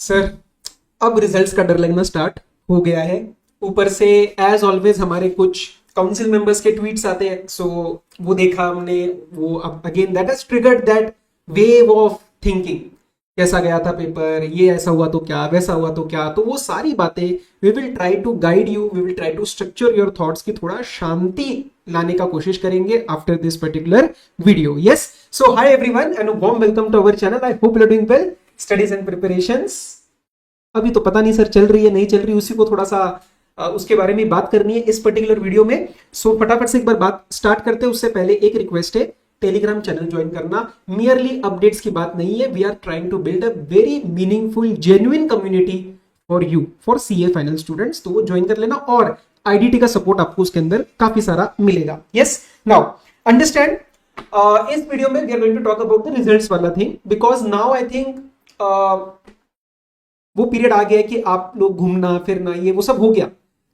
Sir, अब results का डर लगना स्टार्ट हो गया है। ऊपर से एज ऑलवेज हमारे कुछ काउंसिल मेंबर्स के ट्वीट्स आते हैं, सो वो देखा हमने। वो अब again that has triggered that wave of thinking. कैसा गया था पेपर, ये ऐसा हुआ तो क्या, वैसा हुआ तो क्या। तो वो सारी बातें we will try to guide you, we will try to structure your thoughts की थोड़ा शांति लाने का कोशिश करेंगे after this particular video. Yes, so hi everyone and warm welcome to our channel. I hope you are doing well. Studies and preparations अभी तो पता नहीं सर चल रही है नहीं चल रही, उसी को थोड़ा सा उसके बारे में बात करनी है इस पर्टिकुलर वीडियो में। सो फटाफट से एक बार बात स्टार्ट करते हैं। उससे पहले एक रिक्वेस्ट है, टेलीग्राम चैनल ज्वाइन करना। मियरली अपडेट्स की बात नहीं है, we are trying to build a very meaningful genuine community for you, for CA final students. तो वो ज्वाइन कर लेना और आईडीटी का सपोर्ट आपको उसके अंदर काफी सारा मिलेगा। यस, नाउ अंडरस्टैंड, इस वीडियो में we are going to talk about the results वाला thing, because now I think वो पीरियड आ गया है कि आप लोग घूमना फिरना ये वो सब हो गया।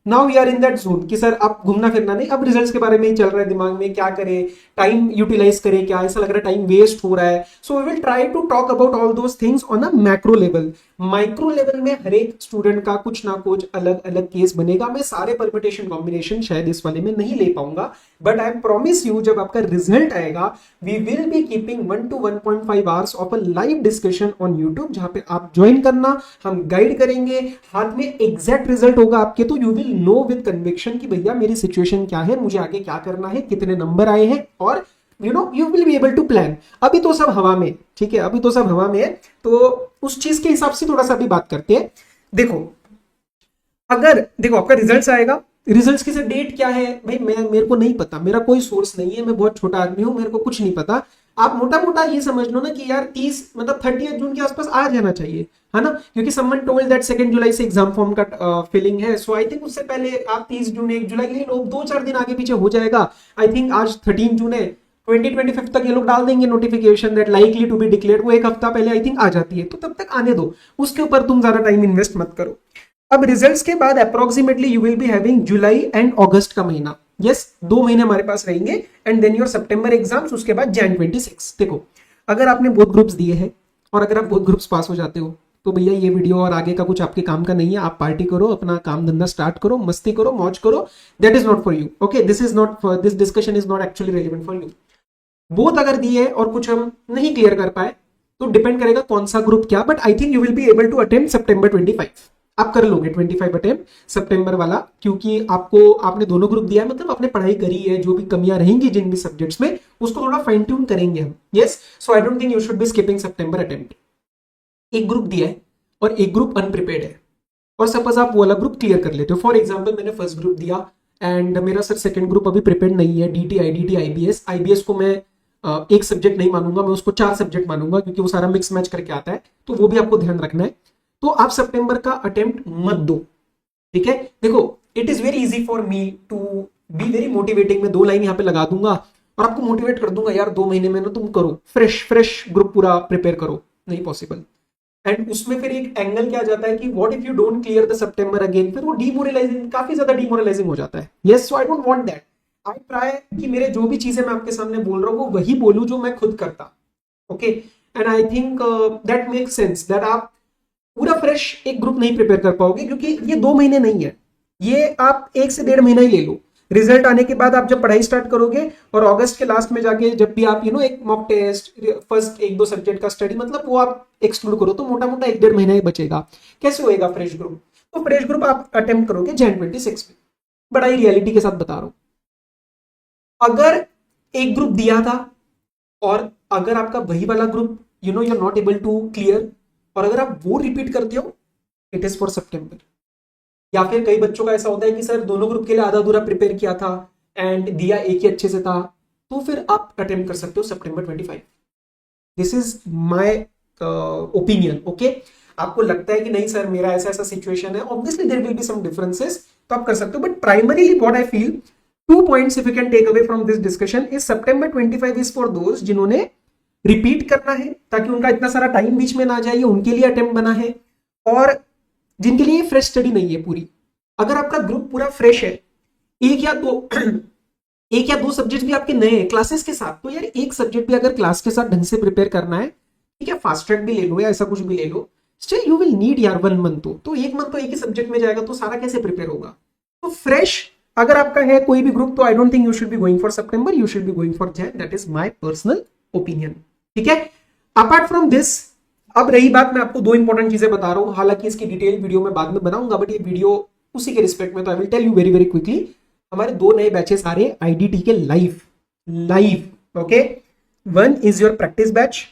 Now we are in that zone कि सर अब घूमना फिरना नहीं, अब रिजल्ट्स के बारे में ही चल रहा है दिमाग में, क्या करें, टाइम यूटिलाइज करें, क्या ऐसा लग रहा है टाइम वेस्ट हो रहा है। So we will try to talk about all those things on a macro level. Micro level में हर एक स्टूडेंट का कुछ ना कुछ अलग अलग केस बनेगा। मैं सारे परम्यूटेशन कॉम्बिनेशन शायद इस वाले में नहीं ले पाऊंगा, बट आई प्रॉमिस यू जब आपका रिजल्ट आएगा we will be keeping 1 to 1.5 hours of a live discussion on YouTube, जहां पे आप ज्वाइन करना, हम गाइड करेंगे, हाथ में एग्जैक्ट रिजल्ट होगा आपके। तो you will know with conviction कि भैया मेरी सिचुएशन क्या है, मुझे आगे क्या करना है, कितने नंबर आए हैं, और you will be able to plan. अभी तो सब हवा में, ठीक है, अभी तो सब हवा में है। तो उस चीज के हिसाब से थोड़ा सा अभी बात करते हैं। देखो, अगर देखो आपका रिजल्ट्स आएगा, रिजल्ट्स की सर डेट क्या है भाई, मेरे को नहीं पता, मेरा कोई सोर्स नहीं है, मैं बहुत छोटा आदमी हूं, मेरे को कुछ नहीं पता। आप मोटा मोटा ये समझ लो ना कि यार 30 मतलब 30 जून के आसपास आ जाना चाहिए, है ना, क्योंकि समवन टोल्ड दैट 2 जुलाई से एग्जाम फॉर्म का फिलिंग है। सो आई थिंक उससे पहले आप 30 जून 1 जुलाई ले लो, 2-4 दिन आगे पीछे हो जाएगा। आई थिंक आज 13 जून है, 20-25 तक ये लोग डाल देंगे notification that likely to be declared. वो एक हफ्ता पहले आई थिंक आ जाती है, तो तब तक आने दो, उसके ऊपर तुम ज्यादा टाइम इन्वेस्ट मत करो। अब रिजल्ट्स के बाद approximately you will be having July and August का महीना। यस, 2 महीने हमारे पास रहेंगे, and then your September exams, उसके बाद Jan 26। देखो, अगर आपने बोथ ग्रुप्स दिए हैं और अगर आप बोथ ग्रुप्स पास हो जाते हो तो भैया ये वीडियो और आगे का कुछ आपके काम का नहीं है। आप पार्टी करो, अपना काम धंधा स्टार्ट करो, मस्ती करो, मौज करो। That is not for you. Okay, this is not for, this discussion is not actually relevant for you. Both अगर दिए और कुछ हम नहीं क्लियर कर पाए तो डिपेंड करेगा कौन सा ग्रुप क्या, but I think you will be able to attempt September 25। आप कर लोगे 25 अटेम्प्ट सितंबर वाला, क्योंकि आपको आपने दोनों ग्रुप दिया है, मतलब आपने पढ़ाई करी है। जो भी कमियां रहेंगी जिन भी सब्जेक्ट्स में, उसको थोड़ा फाइन ट्यून करेंगे हम। Yes, so I don't think you should be skipping September attempt. एक ग्रुप दिया है और एक ग्रुप अनप्रिपेयर्ड है, और सपोज आप वो वाला ग्रुप क्लियर कर लेते हो। फॉर एग्जाम्पल, मैंने फर्स्ट ग्रुप दिया एंड मेरा सर सेकंड ग्रुप अभी प्रिपेयर्ड नहीं है, डीटी आईडीटी आईबीएस। आईबीएस को मैं एक सब्जेक्ट नहीं मानूंगा, मैं उसको 4 सब्जेक्ट मानूंगा, क्योंकि वो सारा मिक्स मैच करके आता है। तो वो भी आपको ध्यान रखना है। तो आप सितंबर का अटेम्प्ट मत दो, ठीक है। देखो, it is very easy for me to be very motivating. मैं 2 लाइन यहाँ पे लगा दूंगा और आपको मोटिवेट कर दूंगा, यार 2 महीने में ना तुम करो, फ्रेश फ्रेश ग्रुप पूरा प्रिपेयर करो। नहीं पॉसिबल। एंड उसमें फिर एक एंगल क्या आ जाता है कि what if you don't clear the September again, फिर वो डीमोरलाइजिंग, काफी ज्यादा डीमोरलाइजिंग हो जाता है। Yes, so I don't want that. I try कि मेरे जो भी चीजें मैं आपके सामने बोल रहा हूँ वो वही बोलूं जो मैं खुद करता। Okay, and I think that makes sense that आप पूरा फ्रेश एक ग्रुप नहीं प्रिपेयर कर पाओगे, क्योंकि ये 2 महीने नहीं है, ये आप 1 से 1.5 महीना ही ले लो। रिजल्ट आने के बाद आप जब पढ़ाई स्टार्ट करोगे और अगस्त के लास्ट में जाके जब भी आप एक मॉक टेस्ट, फर्स्ट 1-2 सब्जेक्ट का स्टडी, मतलब वो आप एक्सक्लूड करो, तो मोटा मोटा 1-1.5 महीना ही बचेगा। कैसे होएगा फ्रेश ग्रुप? तो फ्रेश ग्रुप आप अटेम्प्ट करोगे Jan 26 में। बड़ा ही रियलिटी के साथ बता रहा हूं। अगर एक ग्रुप दिया था और अगर आपका वही वाला group you are not able to clear, और अगर आप वो रिपीट करते हो, इट इज फॉर सितंबर। या फिर कई बच्चों का ऐसा होता है कि सर दोनों ग्रुप के लिए आधा अधूरा प्रिपेयर किया था एंड दिया एक ही अच्छे से था, तो फिर आप अटेम्प्ट कर सकते हो September 25। This is my opinion. Okay, आपको लगता है कि नहीं सर मेरा ऐसा ऐसा सिचुएशन है, obviously there will be some differences, तो आप कर सकते हो। But primarily what I feel, 2 points if you can take away from this discussion is September 25 is for those जिन्होंने रिपीट करना है, ताकि उनका इतना सारा टाइम बीच में ना जाए, उनके लिए अटेम्प्ट बना है। और जिनके लिए फ्रेश स्टडी नहीं है पूरी, अगर आपका ग्रुप पूरा फ्रेश है, एक या दो एक या दो सब्जेक्ट भी आपके नए हैं क्लासेस के साथ, तो यार एक सब्जेक्ट भी अगर क्लास के साथ ढंग से प्रिपेयर करना है, ठीक है, फास्ट ट्रैक भी ले लो या ऐसा कुछ भी ले लो, स्टिल यू विल नीड यार 1 मंथ। तो 1 मंथ तो एक ही सब्जेक्ट में जाएगा, तो सारा कैसे प्रिपेयर होगा? तो फ्रेश अगर आपका है कोई भी ग्रुप, तो I don't think you should be going for September, you should be going for Jain. That is my personal opinion. ठीक है, अपार्ट फ्रॉम दिस, अब रही बात, मैं आपको 2 इंपॉर्टेंट चीजें बता रहा हूं, हालांकि इसकी डिटेल वीडियो मैं बाद में बनाऊंगा, बट ये वीडियो उसी के रिस्पेक्ट में, तो I will tell you very very quickly. हमारे 2 नए बैचेस आ रहे हैं आईडीटी के live. Okay, 1 is your practice batch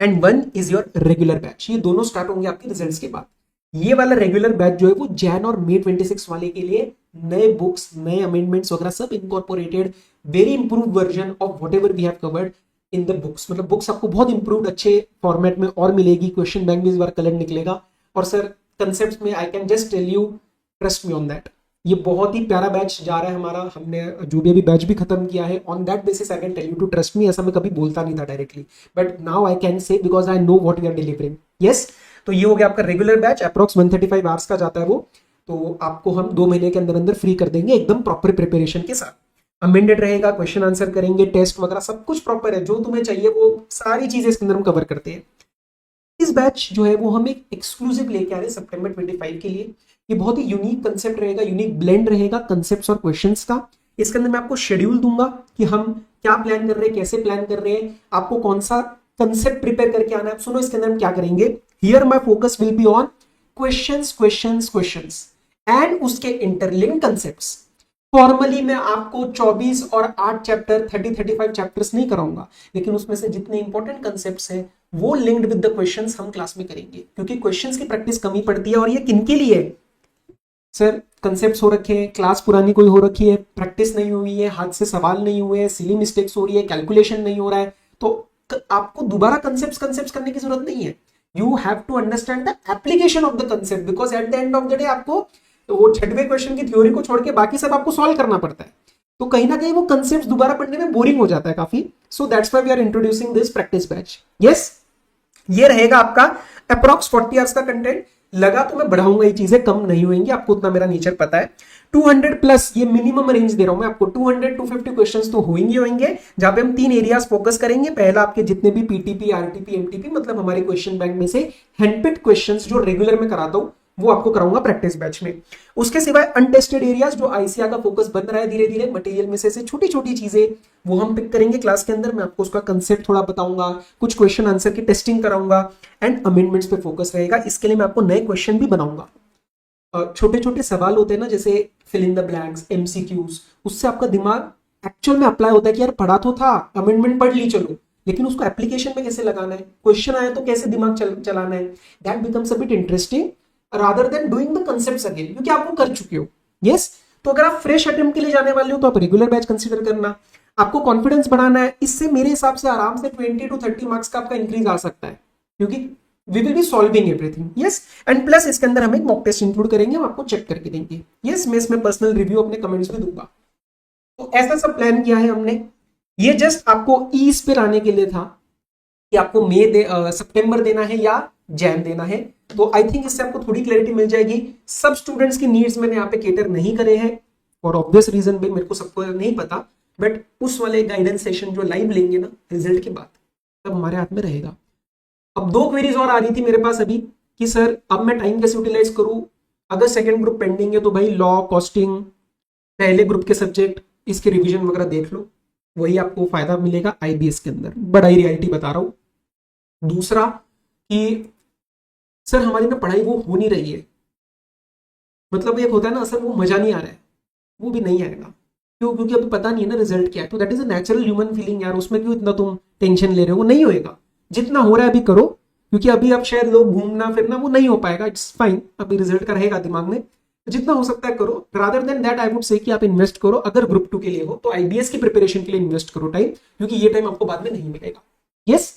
and 1 is your regular batch. ये दोनों स्टार्ट होंगे आपके रिजल्ट्स के बाद। ये वाला रेगुलर बैच जो है वो जैन और मई 26 वाले के लिए नए बुक्स, नए अमेंडमेंट्स वगैरह सब incorporated, very improved version of whatever we have covered in the books. मतलब बुक्स आपको बहुत इंप्रूव्ड अच्छे फॉर्मेट में और मिलेगी। क्वेश्चन बैंक भी इस बार कलर निकलेगा, और सर कंसेप्ट में I can just tell you, trust me on that, ये बहुत ही प्यारा बैच जा रहा है हमारा। हमने जो भी अभी बैच भी खत्म किया है, on that basis I can tell you to trust me. ऐसा मैं कभी बोलता नहीं था directly, but now I can say because I know what we are delivering. Yes, तो ये हो गया आपका रेगुलर बैच, अप्रॉक्स 135 आवर्स का जाता है वो। तो आपको हम 2 महीने के अंदर अंदर फ्री कर देंगे एकदम प्रॉपर प्रिपरेशन के साथ। अमेंडेड रहेगा, क्वेश्चन आंसर करेंगे, टेस्ट वगैरह सब कुछ प्रॉपर है, जो तुम्हें चाहिए वो सारी चीजें इसके अंदर हम कवर करते हैं। इस बैच जो है वो हम एक एक्सक्लूसिव लेके आ रहे हैं सितंबर 25 के लिए। ये बहुत ही यूनिक कंसेप्ट रहेगा, यूनिक ब्लेंड रहेगा कंसेप्ट्स और क्वेश्चंस का। इसके अंदर मैं आपको शेड्यूल दूंगा कि हम क्या प्लान कर रहे हैं, कैसे प्लान कर रहे हैं, आपको कौन सा कंसेप्ट प्रिपेयर करके आना है। आप सुनो, इसके अंदर हम क्या करेंगे। Here my focus will be on questions and उसके इंटरलिंक्ड कंसेप्ट्स। फॉर्मली मैं आपको 24 और 8 चैप्टर 35 चैप्टर्स नहीं कराऊंगा, लेकिन उसमें से जितने इंपॉर्टेंट कंसेप्ट्स हैं वो लिंक्ड विद द क्वेश्चंस हम क्लास में करेंगे, क्योंकि क्वेश्चंस की प्रैक्टिस कमी पड़ती है। और ये किनके लिए है सर? कंसेप्ट्स हो रखे हैं, क्लास पुरानी कोई हो रखी है, प्रैक्टिस नहीं हुई है, हाथ से सवाल नहीं हुए, सिली मिस्टेक्स हो रही है, कैलकुलेशन नहीं हो रहा है, तो आपको दोबारा कंसेप्ट्स करने की जरूरत नहीं है। You have to understand the application of the concept, because at the end of the day आपको तो वो 6वें क्वेश्चन की थ्योरी को छोड़ के बाकी सब आपको सॉल्व करना पड़ता है। तो कहीं ना कहीं वो कंसेप्ट दोबारा पढ़ने में बोरिंग हो जाता है काफी। So that's why we are introducing this practice batch. Yes, ये रहेगा आपका अप्रॉक्स 40 आवर्स का कंटेंट। लगा तो मैं बढ़ाऊंगा, ये चीजें कम नहीं होंगी, आपको उतना मेरा नेचर पता है। 200 प्लस ये मिनिमम रेंज दे रहा हूं मैं आपको। 200-250 क्वेश्चंस तो होंगे, जहां पे हम 3 एरियाज फोकस करेंगे। पहला आपके जितने भी पीटीपी, आरटीपी, एमटीपी, मतलब हमारे क्वेश्चन बैंक में से हैंडपिक्ड क्वेश्चंस जो रेगुलर में कराता हूं वो आपको कराऊंगा प्रैक्टिस बैच में। उसके सिवाय अनटेस्टेड एरियाज जो आईसीआर का फोकस बन रहा है धीरे धीरे, मटेरियल में से छोटी छोटी चीजें वो हम पिक करेंगे क्लास के अंदर। मैं आपको उसका कंसेप्ट थोड़ा बताऊंगा, कुछ क्वेश्चन आंसर की टेस्टिंग कराऊंगा, एंड अमेंडमेंट्स पे फोकस रहेगा। इसके लिए मैं आपको नए क्वेश्चन भी बनाऊंगा। छोटे छोटे सवाल होते हैं ना, जैसे fill in the blanks, MCQs, उससे आपका दिमाग एक्चुअल में अप्लाई होता है कि यार पढ़ा तो था, अमेंडमेंट पढ़ ली चलो, लेकिन उसको एप्लीकेशन में कैसे लगाना है, क्वेश्चन आया तो कैसे दिमाग चलाना है। That becomes a bit interesting rather than doing the concepts again, क्योंकि आप वो कर चुके हो। यस, तो अगर आप फ्रेश अटेम्प्ट के लिए जाने वाले हो तो आप रेगुलर बैच कंसीडर करना। आपको कॉन्फिडेंस बढ़ाना है, इससे मेरे हिसाब से आराम से 20 to 30 मार्क्स का आपका इंक्रीज आ सकता है, क्योंकि we will be solving everything. Yes, and plus इसके अंदर हम एक मॉक टेस्ट इंक्लूड करेंगे, हम आपको चेक करके देंगे। यस, मैं इसमें पर्सनल रिव्यू अपने कमेंट्स में दूंगा। तो ऐसा सब प्लान किया है हमने। ये जस्ट आपको ईज पे लाने के लिए था कि आपको सितंबर देना है या जैन देना है। तो आई थिंक इससे आपको थोड़ी क्लैरिटी मिल जाएगी। सब स्टूडेंट्स की नीड्स मैंने यहाँ पे केटर नहीं करे हैं, और ऑब्वियस रीजन भी मेरे को सबको नहीं पता, बट उस वाले गाइडेंस सेशन जो लाइव लेंगे ना रिजल्ट के बाद, तब हमारे हाथ में रहेगा। अब 2 क्वेरीज और आ रही थी मेरे पास अभी कि सर अब मैं टाइम कैसे यूटिलाइज करूं, अगर सेकंड ग्रुप पेंडिंग है तो भाई लॉ, कॉस्टिंग, पहले ग्रुप के सब्जेक्ट, इसके रिवीजन वगैरह देख लो, वही आपको फायदा मिलेगा आईबीएस के अंदर। बड़ा ही रियलिटी बता रहा हूं। दूसरा कि सर हमारी ना पढ़ाई वो हो नहीं रही है, मतलब एक होता है ना सर वो मजा नहीं आ रहा है, वो भी नहीं आएगा। क्यों? क्योंकि अभी पता नहीं है ना रिजल्ट क्या है। तो that is a natural human feeling यार, उसमें क्यों इतना तुम टेंशन ले रहे हो, वो नहीं होएगा। जितना हो रहा है अभी करो, क्योंकि अभी अब शायद लोग घूमना फिरना वो नहीं हो पाएगा, इट्स फाइन, अभी रिजल्ट का रहेगा दिमाग में। जितना हो सकता है करो, rather than that I would say कि आप इन्वेस्ट करो। अगर ग्रुप 2 के लिए हो तो आईबीएस की प्रिपरेशन के लिए इन्वेस्ट करो टाइम, क्योंकि ये टाइम आपको बाद में नहीं मिलेगा। यस,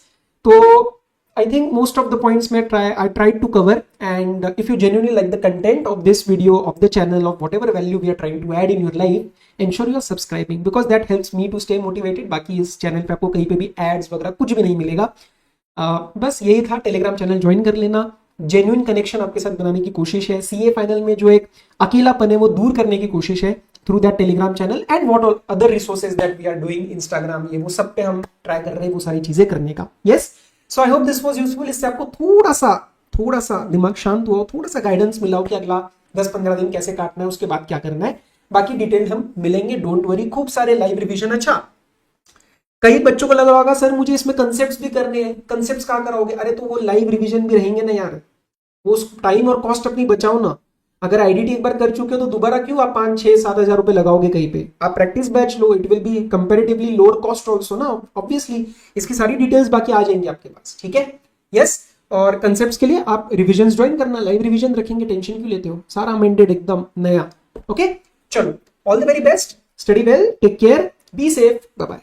तो I think most of the points I tried to cover, and if you genuinely like the content of this video, of the channel, of whatever value we are trying to add in your life, ensure you are subscribing, because that helps me to stay motivated. बाकी इस channel पे आपको कहीं पे भी ads वगैरह कुछ भी नहीं मिलेगा। बस यही था, टेलीग्राम चैनल ज्वाइन कर लेना। जेन्युइन कनेक्शन आपके साथ बनाने की कोशिश है। सीए फाइनल में जो एक अकेलापन है वो दूर करने की कोशिश है through that Telegram channel, and what all other resources that we are doing, Instagram, ये वो सब पे हम ट्राई कर रहे हैं वो सारी चीजें करने का। Yes, so I hope this was useful. इससे आपको थोड़ा सा दिमाग शांत हुआ, थोड़ा सा गाइडेंस मिला हो कि अगला 10-15 दिन कैसे काटना है, उसके बाद क्या करना है। बाकी डिटेल हम मिलेंगे, डोंट वरी। खूब सारे लाइव रिवीजन। अच्छा, कई बच्चों को लगा होगा सर मुझे इसमें कंसेप्ट्स भी करने हैं, कंसेप्ट्स कहाँ कराओगे? अरे तो वो लाइव रिवीजन भी रहेंगे ना यार, वो टाइम और कॉस्ट अपनी बचाओ ना। अगर आईडीटी एक बार कर चुके हो तो दोबारा क्यों आप 5-6-7 हज़ार रुपए लगाओगे कहीं पे? आप practice batch low, it will be comparatively lower cost also ना, ऑब्वियसली। इसकी सारी डिटेल्स बाकी आ जाएंगी आपके पास, ठीक है? यस। और कंसेप्ट्स के लिए आप रिविजन ज्वाइन करना, लाइव रिविजन रखेंगे, टेंशन क्यों लेते हो? सारा अमेंडेड एकदम नया। ओके, चलो, all the very best, study well, take care, be safe, bye bye.